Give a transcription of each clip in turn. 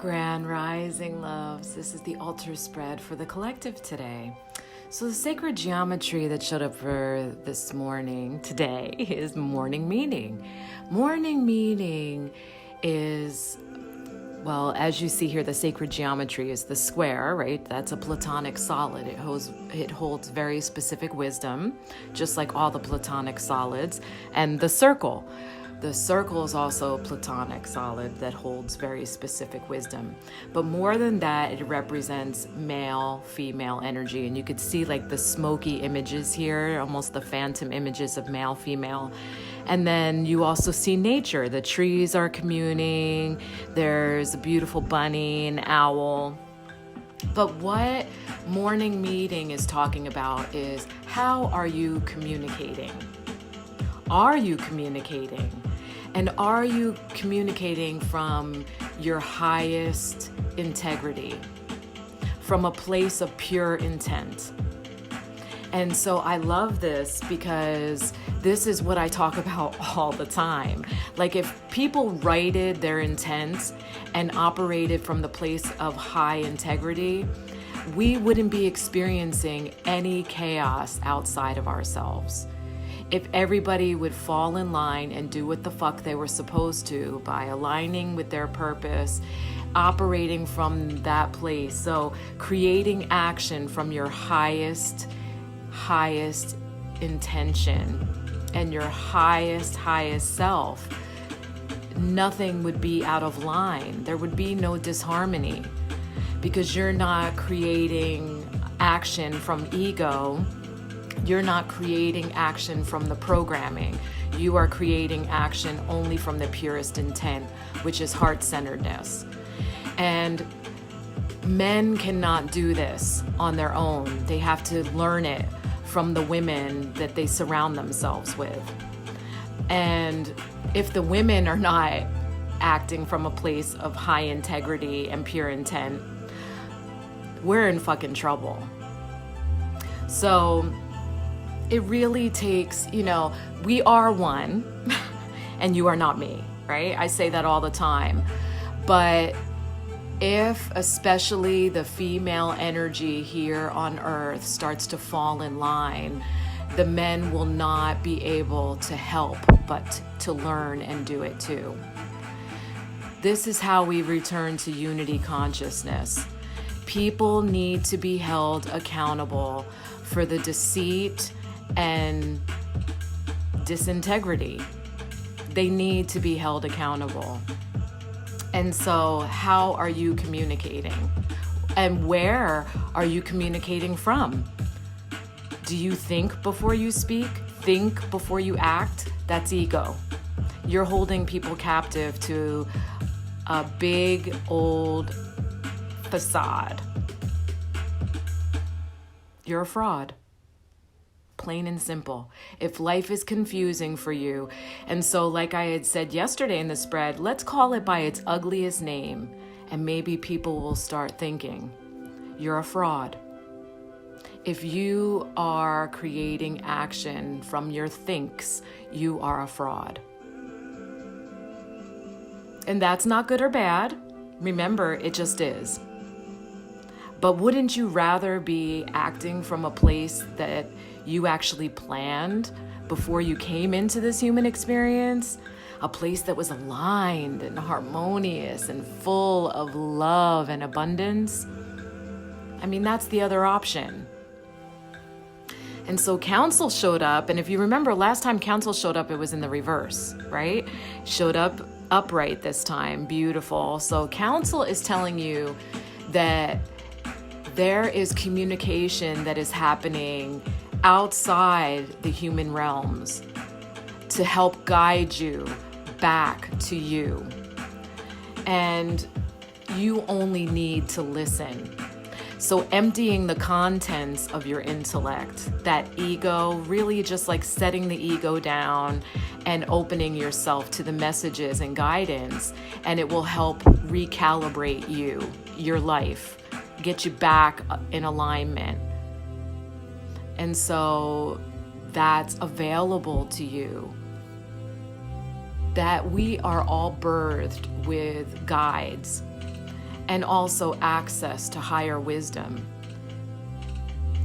Grand Rising loves, this is the altar spread for the collective today. So the sacred geometry that showed up for this morning, today, is morning meeting. Morning meeting is, well, as you see here, the sacred geometry is the square, right? That's a Platonic solid. It holds very specific wisdom, just like all the Platonic solids. And the circle. The circle is also a Platonic solid that holds very specific wisdom. But more than that, it represents male, female energy. And you could see like the smoky images here, almost the phantom images of male, female. And then you also see nature. The trees are communing. There's a beautiful bunny, an owl. But what morning meeting is talking about is, how are you communicating? Are you communicating? And are you communicating from your highest integrity, from a place of pure intent? And so I love this because this is what I talk about all the time. Like, if people righted their intents and operated from the place of high integrity, we wouldn't be experiencing any chaos outside of ourselves. If everybody would fall in line and do what the fuck they were supposed to by aligning with their purpose, operating from that place. So creating action from your highest intention and your highest self, nothing would be out of line. There would be no disharmony because you're not creating action from ego. You're not creating action from the programming. You are creating action only from the purest intent, which is heart-centeredness. And men cannot do this on their own. They have to learn it from the women that they surround themselves with. And if the women are not acting from a place of high integrity and pure intent, we're in fucking trouble. So it really takes, we are one and you are not me, right? I say that all the time. But if especially the female energy here on earth starts to fall in line, the men will not be able to help but to learn and do it too. This is how we return to unity consciousness. People need to be held accountable for the deceit and disintegrity. They need to be held accountable. And so how are you communicating? And where are you communicating from? Do you think before you speak? Think before you act? That's ego. You're holding people captive to a big old facade. You're a fraud. Plain and simple. If life is confusing for you, and so like I had said yesterday in the spread, let's call it by its ugliest name, and maybe people will start thinking, you're a fraud. If you are creating action from your thinks, you are a fraud. And that's not good or bad. Remember, it just is. But wouldn't you rather be acting from a place that you actually planned before you came into this human experience? A place that was aligned and harmonious and full of love and abundance? I mean, that's the other option. And so council showed up, and if you remember last time council showed up, it was in the reverse, right? Showed up upright this time, beautiful. So council is telling you that there is communication that is happening outside the human realms to help guide you back to you. And you only need to listen. So emptying the contents of your intellect, that ego, really just like setting the ego down and opening yourself to the messages and guidance, and it will help recalibrate you, your life, get you back in alignment. And so that's available to you. That we are all birthed with guides. and also access to higher wisdom.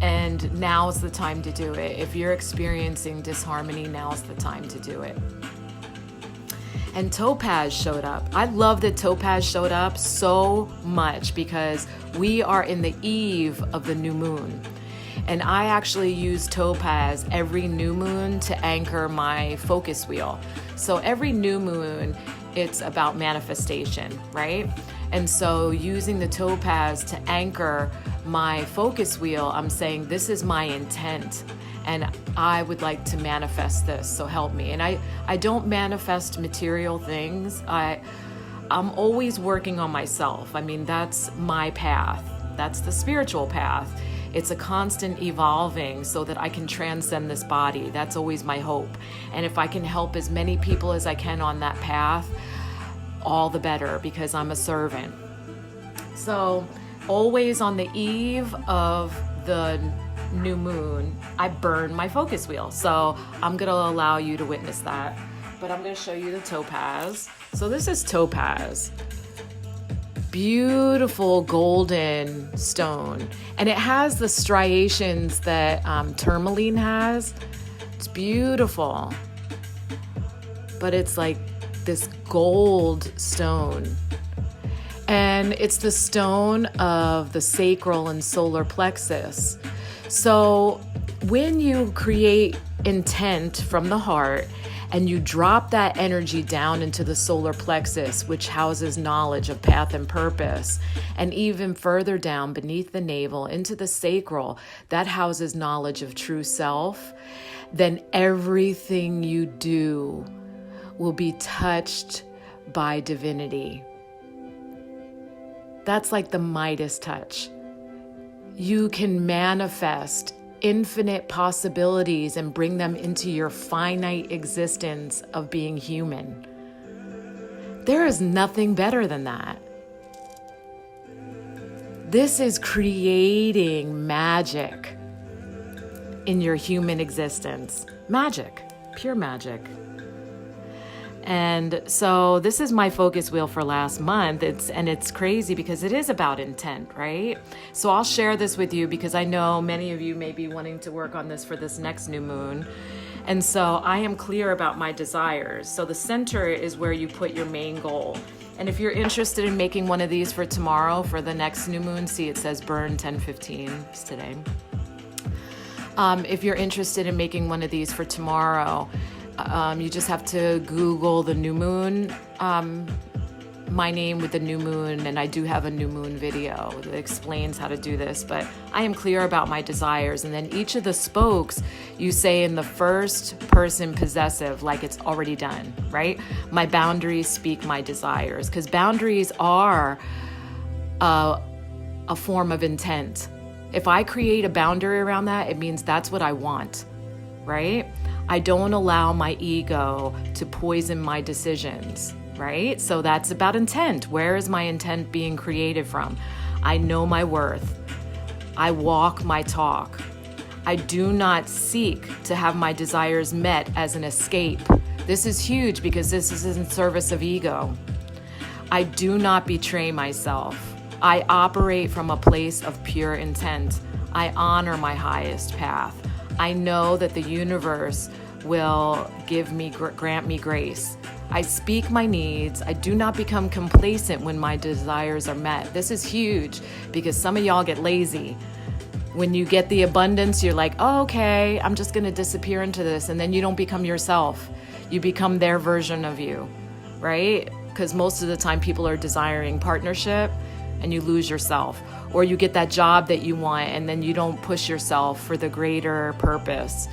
And now's the time to do it. If you're experiencing disharmony, now's the time to do it. And Topaz showed up. I love that Topaz showed up so much because we are in the eve of the new moon. And I actually use Topaz every new moon to anchor my focus wheel. So every new moon, it's about manifestation, right? And so using the Topaz to anchor my focus wheel, I'm saying this is my intent and I would like to manifest this, so help me. And I don't manifest material things. I'm always working on myself. I mean, that's my path. That's the spiritual path. It's a constant evolving so that I can transcend this body. That's always my hope. And if I can help as many people as I can on that path, all the better, because I'm a servant. So always on the eve of the new moon, I burn my focus wheel. So I'm going to allow you to witness that. But I'm going to show you the Topaz. So this is Topaz. Beautiful golden stone. And it has the striations that tourmaline has. It's beautiful. But it's like this gold stone. And it's the stone of the sacral and solar plexus. So when you create intent from the heart and you drop that energy down into the solar plexus, which houses knowledge of path and purpose, and even further down beneath the navel into the sacral, that houses knowledge of true self, then everything you do will be touched by divinity. That's like the Midas touch. You can manifest infinite possibilities and bring them into your finite existence of being human. There is nothing better than that. This is creating magic in your human existence. Magic, pure magic. And so this is my focus wheel for last month. It's crazy because it is about intent, right? So I'll share this with you because I know many of you may be wanting to work on this for this next new moon. And so I am clear about my desires. So the center is where you put your main goal. And if you're interested in making one of these for tomorrow, for the next new moon, see it says burn 10:15 it's today. If you're interested in making one of these for tomorrow, you just have to Google the new moon, my name with the new moon, and I do have a new moon video that explains how to do this, but I am clear about my desires. And then each of the spokes, you say in the first person possessive, like it's already done, right? My boundaries speak my desires, because boundaries are a form of intent. If I create a boundary around that, it means that's what I want, right? I don't allow my ego to poison my decisions, right? So that's about intent. Where is my intent being created from? I know my worth. I walk my talk. I do not seek to have my desires met as an escape. This is huge because this is in service of ego. I do not betray myself. I operate from a place of pure intent. I honor my highest path. I know that the universe will grant me grace. I speak my needs. I do not become complacent when my desires are met. This is huge because some of y'all get lazy. When you get the abundance, you're like, oh, okay, I'm just going to disappear into this. And then you don't become yourself. You become their version of you, right? Because most of the time people are desiring partnership and you lose yourself. Or you get that job that you want and then you don't push yourself for the greater purpose.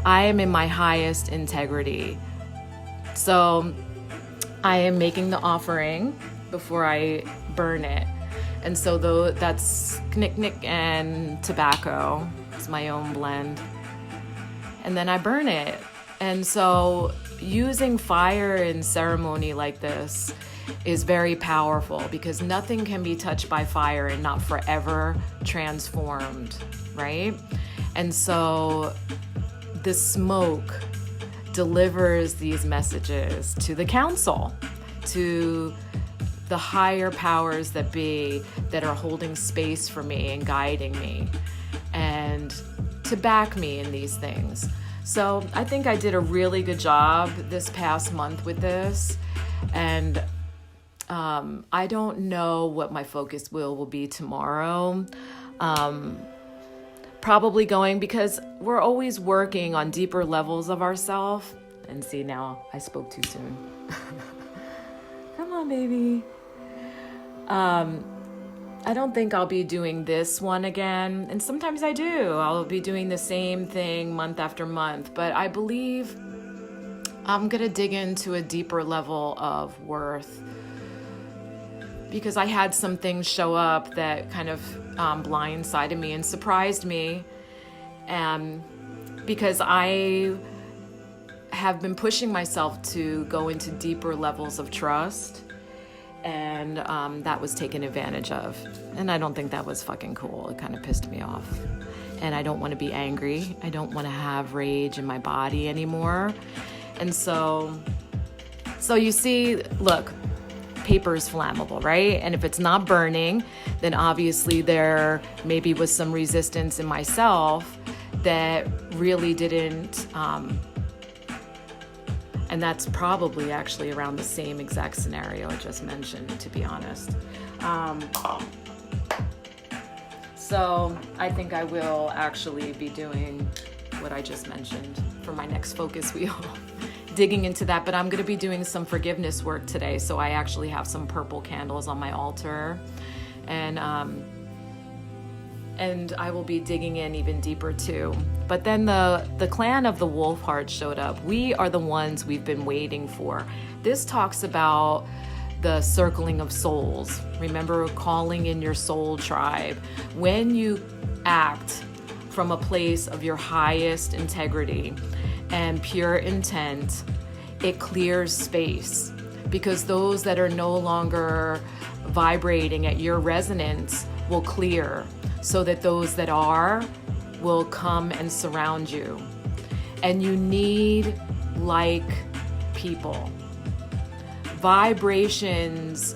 I am in my highest integrity. So I am making the offering before I burn it. And so that's knick and tobacco. It's my own blend. And then I burn it. And so using fire in ceremony like this is very powerful because nothing can be touched by fire and not forever transformed, right? And so the smoke delivers these messages to the council, to the higher powers that be that are holding space for me and guiding me and to back me in these things. So I think I did a really good job this past month with this. And I don't know what my focus will be tomorrow. Probably going, because we're always working on deeper levels of ourselves. And see, now I spoke too soon. Come on, baby. I don't think I'll be doing this one again. And sometimes I do. I'll be doing the same thing month after month. But I believe I'm going to dig into a deeper level of worth, because I had some things show up that kind of blindsided me and surprised me. Because I have been pushing myself to go into deeper levels of trust. And that was taken advantage of. And I don't think that was fucking cool. It kind of pissed me off. And I don't want to be angry. I don't want to have rage in my body anymore. And so you see, look, paper is flammable, right? And if it's not burning, then obviously there maybe was some resistance in myself that really didn't, and that's probably actually around the same exact scenario I just mentioned, to be honest. So I think I will actually be doing what I just mentioned for my next focus wheel, digging into that. But I'm going to be doing some forgiveness work today. So I actually have some purple candles on my altar, and I will be digging in even deeper too. But then the clan of the wolf heart showed up. We are the ones we've been waiting for. This talks about the circling of souls. Remember, calling in your soul tribe. When you act from a place of your highest integrity and pure intent, it clears space, because those that are no longer vibrating at your resonance will clear, so that those that are will come and surround you. And you need like people. Vibrations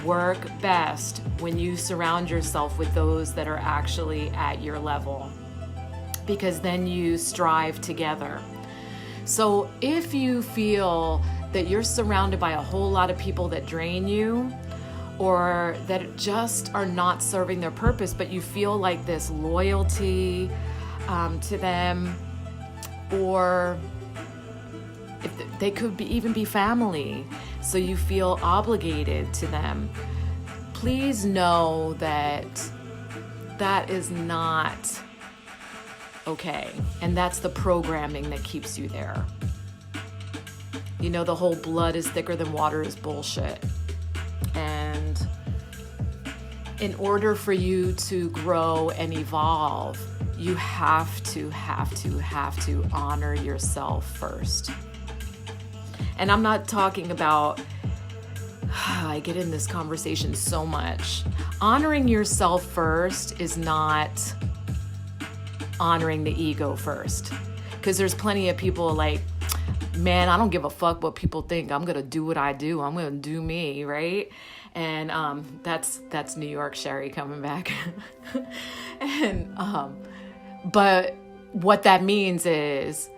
work best when you surround yourself with those that are actually at your level, because then you strive together. So if you feel that you're surrounded by a whole lot of people that drain you, or that just are not serving their purpose, but you feel like this loyalty to them, or if they could be, even be family, so you feel obligated to them, please know that that is not okay. And that's the programming that keeps you there. You know, the whole blood is thicker than water is bullshit. And in order for you to grow and evolve, you have to honor yourself first. And I'm not talking about, I get in this conversation so much. Honoring yourself first is not honoring the ego first. Because there's plenty of people like, man, I don't give a fuck what people think. I'm going to do what I do. I'm going to do me, right? And that's New York Sherry coming back. And but what that means is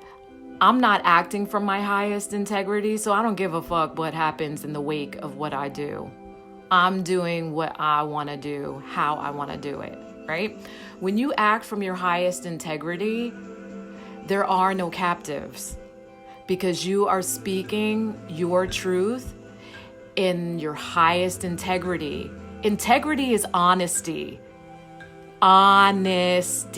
I'm not acting from my highest integrity, so I don't give a fuck what happens in the wake of what I do. I'm doing what I want to do, how I want to do it, right? When you act from your highest integrity, there are no captives, because you are speaking your truth in your highest integrity. Integrity is honesty. Honesty.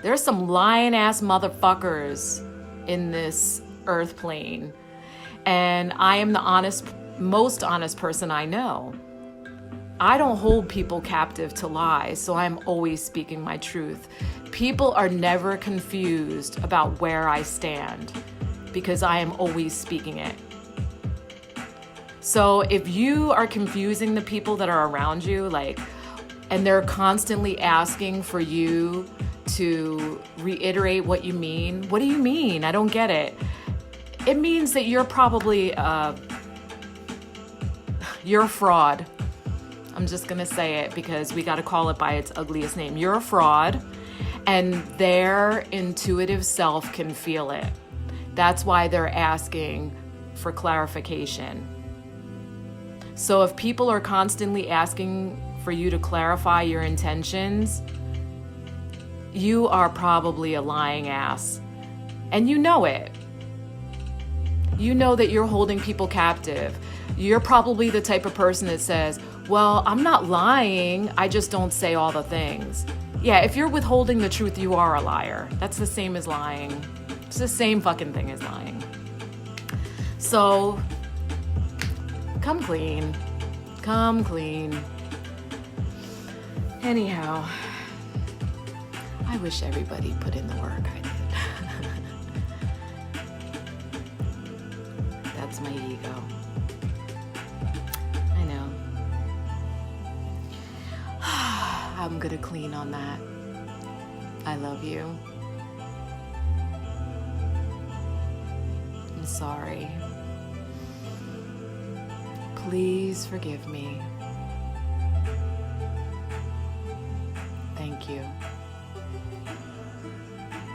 There's some lying ass motherfuckers in this earth plane. And I am the most honest person I know. I don't hold people captive to lies, so I'm always speaking my truth. People are never confused about where I stand, because I am always speaking it. So if you are confusing the people that are around you, and they're constantly asking for you to reiterate what you mean. What do you mean? I don't get it. It means that you're probably You're a fraud. I'm just going to say it because we got to call it by its ugliest name. You're a fraud, and their intuitive self can feel it. That's why they're asking for clarification. So if people are constantly asking for you to clarify your intentions, you are probably a lying ass. And you know it. You know that you're holding people captive. You're probably the type of person that says, well, I'm not lying, I just don't say all the things. Yeah, if you're withholding the truth, you are a liar. That's the same as lying. It's the same fucking thing as lying. So, come clean. Come clean. Anyhow, I wish everybody put in the work I did. That's my ego. I know. I'm gonna clean on that. I love you. I'm sorry. Please forgive me. Thank you.